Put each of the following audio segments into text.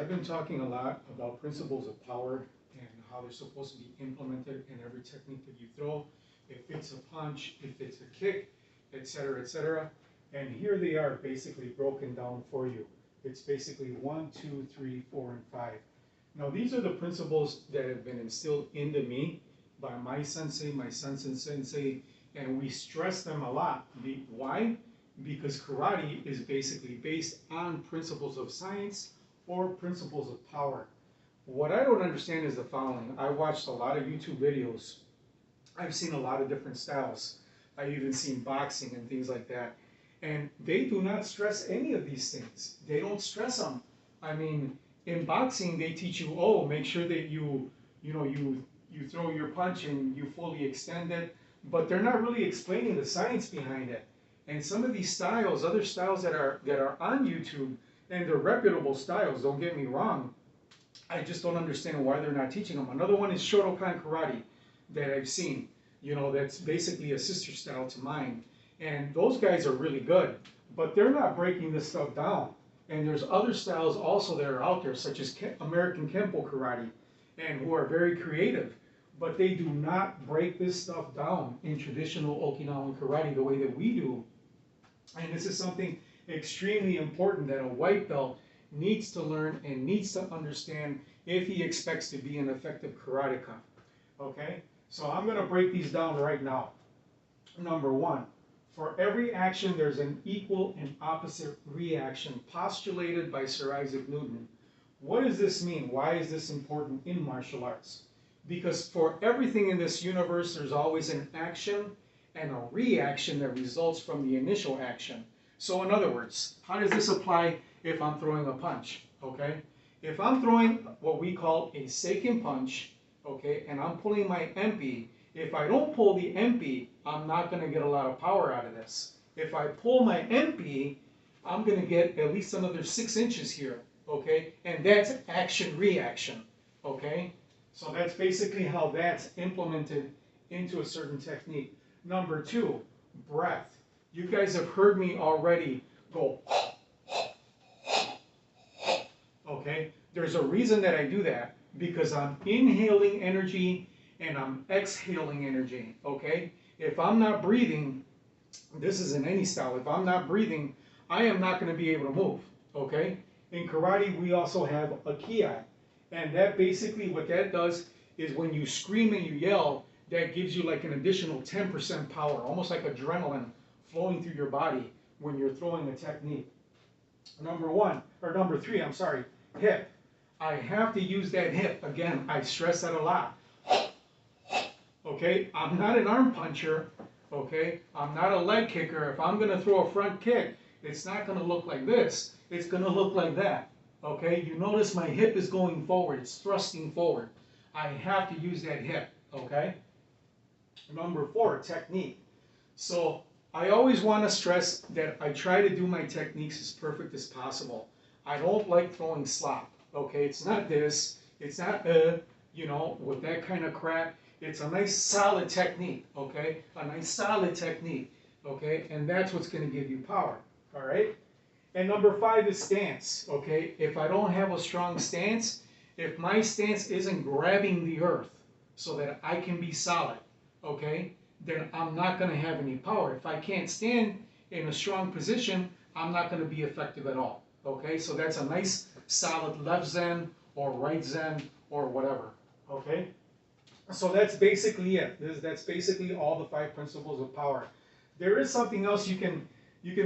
I've been talking a lot about principles of power and how they're supposed to be implemented in every technique that you throw. If it's a punch, if it's a kick, etc., etc. And here they are basically broken down for you. It's basically 1, 2, 3, 4, and 5. Now these are the principles that have been instilled into me by my sensei, my sensei sensei, and we stress them a lot. Why? Because karate is basically based on principles of science or principles of power. What I don't understand is the following. I watched a lot of YouTube videos. I've seen a lot of different styles. I've even seen boxing and things like that. And they do not stress any of these things. They don't stress them. I mean, in boxing, they teach you, oh, make sure that you throw your punch and you fully extend it. But they're not really explaining the science behind it. And some of these styles, other styles that are on YouTube, and they're reputable styles, don't get me wrong, I just don't understand why they're not teaching them. Another one is Shorei karate that I've seen, that's basically a sister style to mine. And those guys are really good, but they're not breaking this stuff down. And there's other styles also that are out there, such as American Kempo karate, and who are very creative. But they do not break this stuff down in traditional Okinawan karate the way that we do. And this is something extremely important that a white belt needs to learn and needs to understand if he expects to be an effective karateka. Okay? So I'm going to break these down right now. Number 1, for every action there's an equal and opposite reaction postulated by Sir Isaac Newton. What does this mean? Why is this important in martial arts? Because for everything in this universe there's always an action and a reaction that results from the initial action. So in other words, how does this apply if I'm throwing a punch? Okay? If I'm throwing what we call a seiken punch, okay, and I'm pulling my empi, if I don't pull the empi, I'm not going to get a lot of power out of this. If I pull my empi, I'm going to get at least another 6 inches here, okay? And that's action-reaction, okay? So that's basically how that's implemented into a certain technique. Number 2, breath. You guys have heard me already go, okay? There's a reason that I do that, because I'm inhaling energy and I'm exhaling energy, okay? If I'm not breathing, this is in any style, if I'm not breathing, I am not going to be able to move, okay? In karate, we also have a ki, and that basically what that does is when you scream and you yell, that gives you like an additional 10% power, almost like adrenaline flowing through your body when you're throwing a technique. Number 3, I'm sorry, hip. I have to use that hip. Again, I stress that a lot. Okay, I'm not an arm puncher. Okay, I'm not a leg kicker. If I'm going to throw a front kick, it's not going to look like this. It's going to look like that. Okay, you notice my hip is going forward. It's thrusting forward. I have to use that hip. Okay. Number 4, technique. So I always want to stress that I try to do my techniques as perfect as possible. I don't like throwing slop. Okay, it's not this. It's not with that kind of crap. It's a nice solid technique. Okay, a nice solid technique. Okay, and that's what's going to give you power. All right. And number 5 is stance. Okay, if I don't have a strong stance, if my stance isn't grabbing the earth so that I can be solid, okay, then I'm not going to have any power. If I can't stand in a strong position, I'm not going to be effective at all. Okay, so that's a nice solid left zen or right zen or whatever. Okay, so that's basically it. That's basically all the 5 principles of power. There is something else you can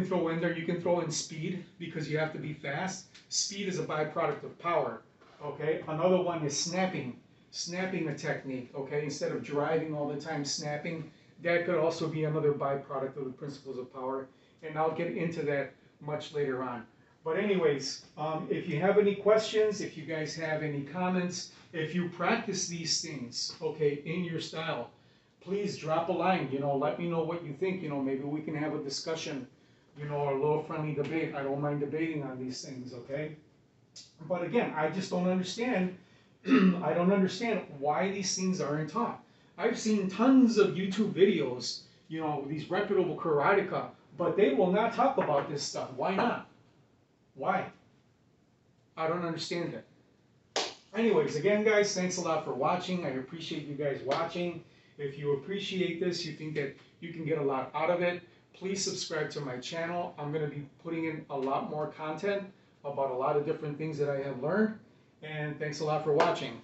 throw in there. You can throw in speed, because you have to be fast. Speed is a byproduct of power. Okay, another one is snapping. Snapping a technique, okay? Instead of driving all the time, snapping, that could also be another byproduct of the principles of power, and I'll get into that much later on. But anyways, if you have any questions, if you guys have any comments, if you practice these things, okay, in your style, please drop a line, let me know what you think, maybe we can have a discussion, or a little friendly debate. I don't mind debating on these things, okay? But again, I just don't understand I don't understand why these things aren't taught. I've seen tons of YouTube videos, these reputable karateka, but they will not talk about this stuff. Why not? Why? I don't understand it. Anyways, again, guys, thanks a lot for watching. I appreciate you guys watching. If you appreciate this, you think that you can get a lot out of it, please subscribe to my channel. I'm going to be putting in a lot more content about a lot of different things that I have learned. And thanks a lot for watching.